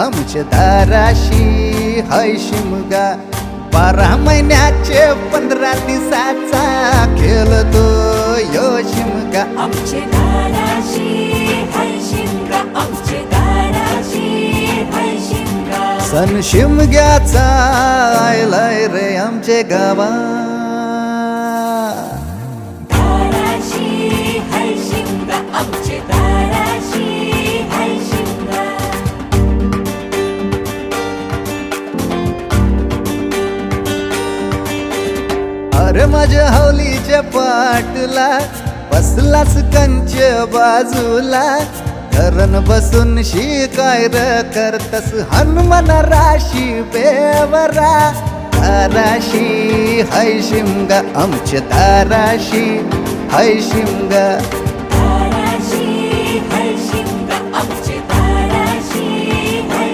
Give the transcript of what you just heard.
आमच्या दाराशी हाय शिमगा 12 महिन्याचे 15 दिवसाचा खेळतो यो शिमगा. आमचे दाराशी हाय शिमगा, आमचे दाराशी हाय शिमगा. सण शिमग्याचा आयलाय रे आमचे गावा. दाराशी हाय शिमगा, आमचे दाराशी हाय शिमगा. अरे माझ्या हौलीच्या पाटला बसलास कंच बाजूला. धरण बसून शिकाय र करतस हनुमान राशी बेवरा. दाराशी हाय शिमगा, आमच्या दाराशी हाय शिमगा. दाराशी हाय शिमगा.